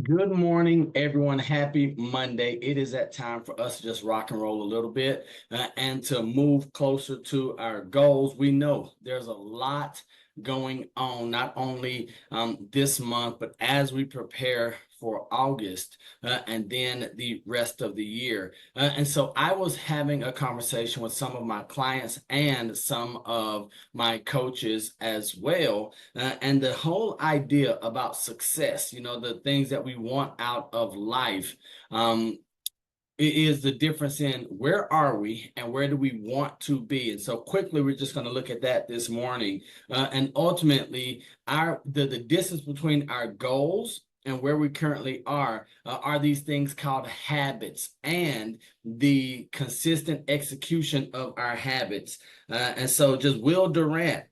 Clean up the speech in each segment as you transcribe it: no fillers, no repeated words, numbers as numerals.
Good morning, everyone. Happy Monday. It is that time for us to just rock and roll a little bit and to move closer to our goals. We know there's a lot going on, not only this month, but as we prepare for August and then the rest of the year. And so I was having a conversation with some of my clients and some of my coaches as well. And the whole idea about success, the things that we want out of life, is the difference in where are we and where do we want to be. And so quickly, we're just going to look at that this morning. And ultimately, the distance between our goals and where we currently are these things called habits and the consistent execution of our habits. And so just Will Durant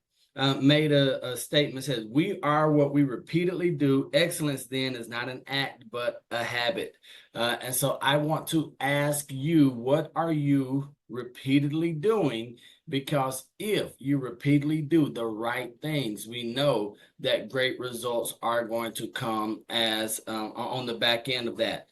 made a statement, says, "We are what we repeatedly do. Excellence then is not an act, but a habit." And so I want to ask you, what are you repeatedly doing? Because if you repeatedly do the right things, we know that great results are going to come as on the back end of that.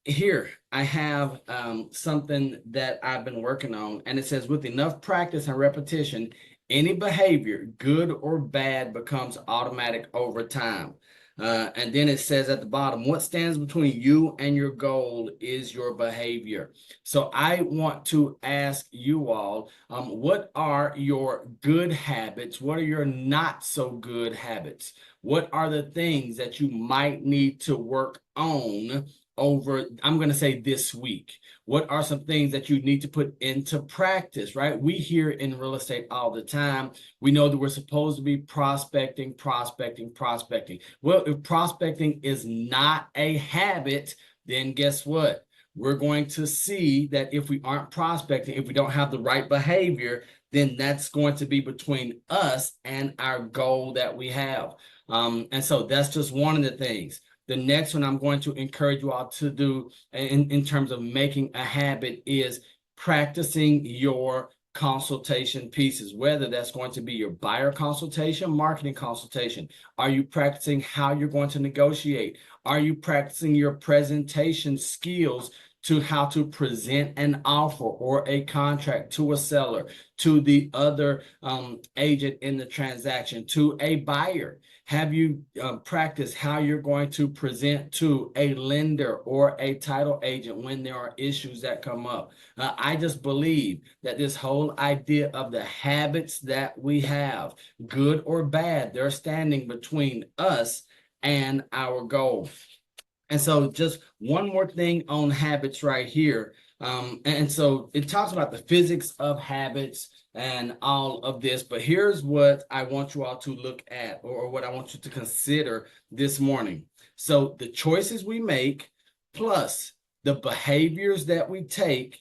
Here, I have something that I've been working on, and it says, with enough practice and repetition, any behavior, good or bad, becomes automatic over time. And then it says at the bottom, what stands between you and your goal is your behavior. So I want to ask you all, what are your good habits? What are your not so good habits? What are the things that you might need to work on over, I'm going to say, this week? What are some things that you need to put into practice, right? We hear in real estate all the time. We know that we're supposed to be prospecting, prospecting, prospecting. Well, if prospecting is not a habit, then guess what? We're going to see that if we aren't prospecting, if we don't have the right behavior, then that's going to be between us and our goal that we have. And so that's just one of the things. The next one I'm going to encourage you all to do in terms of making a habit is practicing your consultation pieces, whether that's going to be your buyer consultation, marketing consultation. Are you practicing how you're going to negotiate? Are you practicing your presentation skills to how to present an offer or a contract to a seller, to the other agent in the transaction, to a buyer? Have you practiced how you're going to present to a lender or a title agent when there are issues that come up? I just believe that this whole idea of the habits that we have, good or bad, they're standing between us and our goal. And so just one more thing on habits right here. And so it talks about the physics of habits and all of this, but here's what I want you all to look at, or what I want you to consider this morning. So the choices we make, plus the behaviors that we take,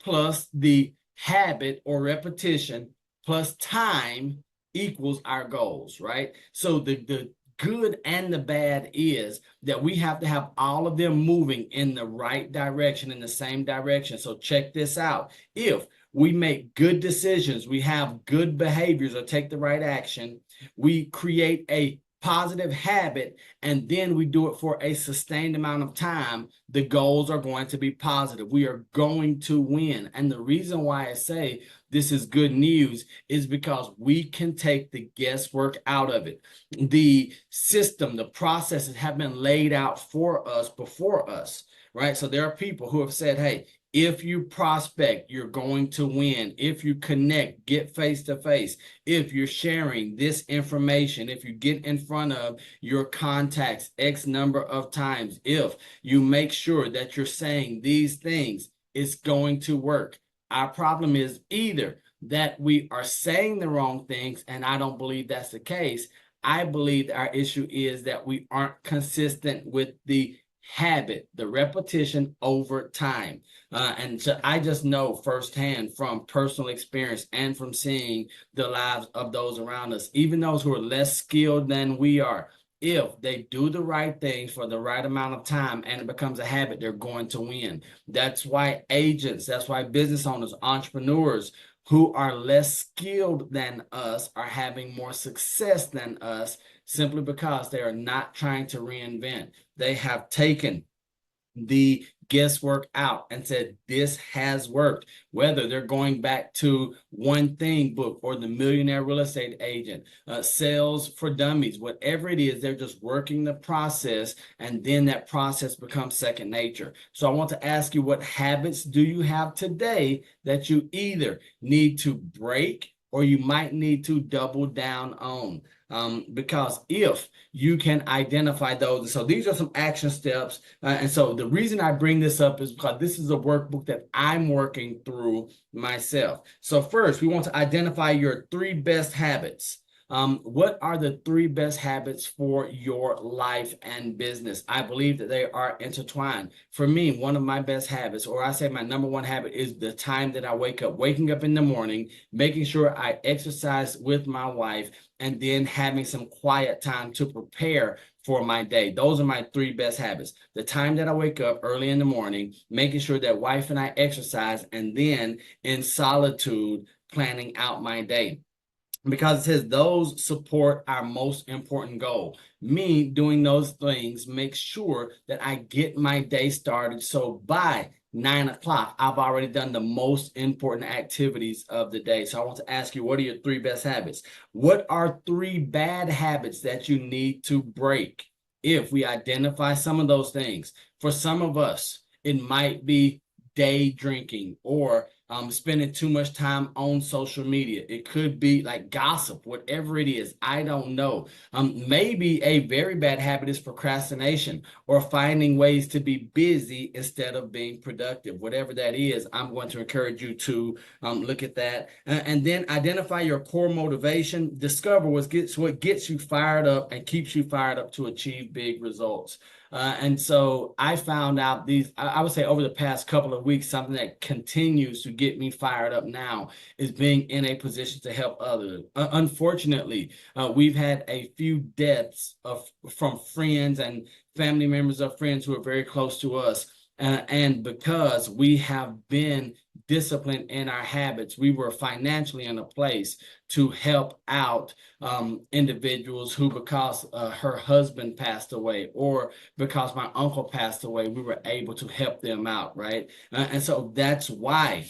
plus the habit or repetition, plus time equals our goals, right? So the good and the bad is that we have to have all of them moving in the right direction, in the same direction. So check this out. If we make good decisions, we have good behaviors or take the right action, we create a positive habit, and then we do it for a sustained amount of time, the goals are going to be positive. We are going to win. And the reason why I say this is good news is because we can take the guesswork out of it. The system, the processes have been laid out for us, before us, right? So there are people who have said, hey, if you prospect, you're going to win. If you connect, get face to face. If you're sharing this information, if you get in front of your contacts X number of times, if you make sure that you're saying these things, it's going to work. Our problem is either that we are saying the wrong things, and I don't believe that's the case. I believe our issue is that we aren't consistent with the habit, the repetition over time. And so I just know firsthand from personal experience and from seeing the lives of those around us, even those who are less skilled than we are, if they do the right thing for the right amount of time and it becomes a habit, they're going to win. That's why agents, that's why business owners, entrepreneurs who are less skilled than us are having more success than us, simply because they are not trying to reinvent. They have taken the guesswork out and said, this has worked. Whether they're going back to One Thing book or the Millionaire Real Estate Agent, Sales for Dummies, whatever it is, they're just working the process, and then that process becomes second nature. So I want to ask you, what habits do you have today that you either need to break or you might need to double down on? Because if you can identify those, so these are some action steps. And so the reason I bring this up is because this is a workbook that I'm working through myself. So first, we want to identify your 3 best habits. What are the 3 best habits for your life and business? I believe that they are intertwined. For me, one of my best habits, or I say my number 1 habit, is the time that I wake up. Waking up in the morning, making sure I exercise with my wife, and then having some quiet time to prepare for my day. Those are my 3 best habits. The time that I wake up early in the morning, making sure that wife and I exercise, and then in solitude, planning out my day. Because it says those support our most important goal. Me doing those things makes sure that I get my day started. So by 9 o'clock, I've already done the most important activities of the day. So I want to ask you, what are your 3 best habits? What are 3 bad habits that you need to break? If we identify some of those things, for some of us, it might be day drinking or spending too much time on social media. It could be like gossip, whatever it is. I don't know. Maybe a very bad habit is procrastination or finding ways to be busy instead of being productive. Whatever that is, I'm going to encourage you to look at that. And then identify your core motivation. Discover what gets you fired up and keeps you fired up to achieve big results. And so I found out these, I would say over the past couple of weeks, something that continues to get me fired up now is being in a position to help others. Unfortunately, we've had a few deaths from friends and family members of friends who are very close to us. And because we have been disciplined in our habits, we were financially in a place to help out individuals who, because her husband passed away or because my uncle passed away, we were able to help them out, right? And so that's why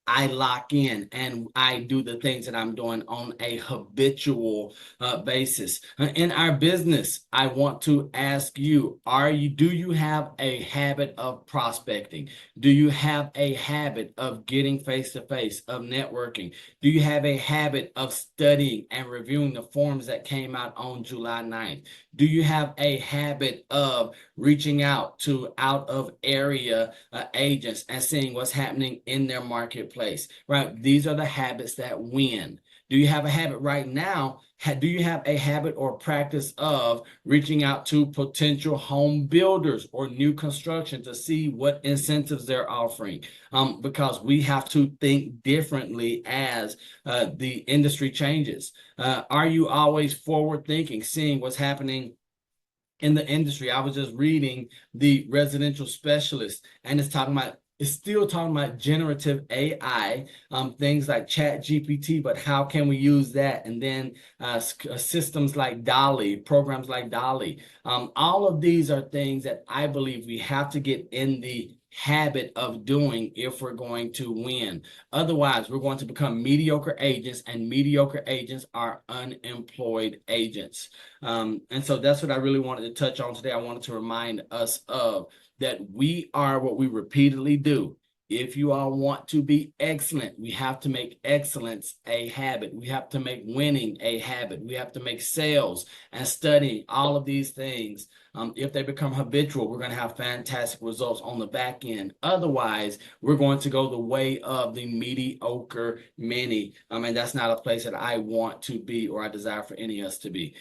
I lock in and I do the things that I'm doing on a habitual basis. In our business, I want to ask you, do you have a habit of prospecting? Do you have a habit of getting face-to-face, of networking? Do you have a habit of studying and reviewing the forms that came out on July 9th? Do you have a habit of reaching out to out of area agents and seeing what's happening in their marketplace, right? These are the habits that win. Do you have a habit right now? Do you have a habit or practice of reaching out to potential home builders or new construction to see what incentives they're offering? Because we have to think differently as the industry changes. Are you always forward thinking, seeing what's happening in the industry? I was just reading The Residential Specialist, and it's still talking about generative AI, things like Chat GPT, but how can we use that? And then systems like DALL-E, programs like DALL-E. All of these are things that I believe we have to get in the habit of doing if we're going to win. Otherwise, we're going to become mediocre agents, and mediocre agents are unemployed agents. And so that's what I really wanted to touch on today. I wanted to remind us of that we are what we repeatedly do. If you all want to be excellent, we have to make excellence a habit. We have to make winning a habit. We have to make sales and studying, all of these things. If they become habitual, we're going to have fantastic results on the back end. Otherwise, we're going to go the way of the mediocre many. And that's not a place that I want to be or I desire for any of us to be.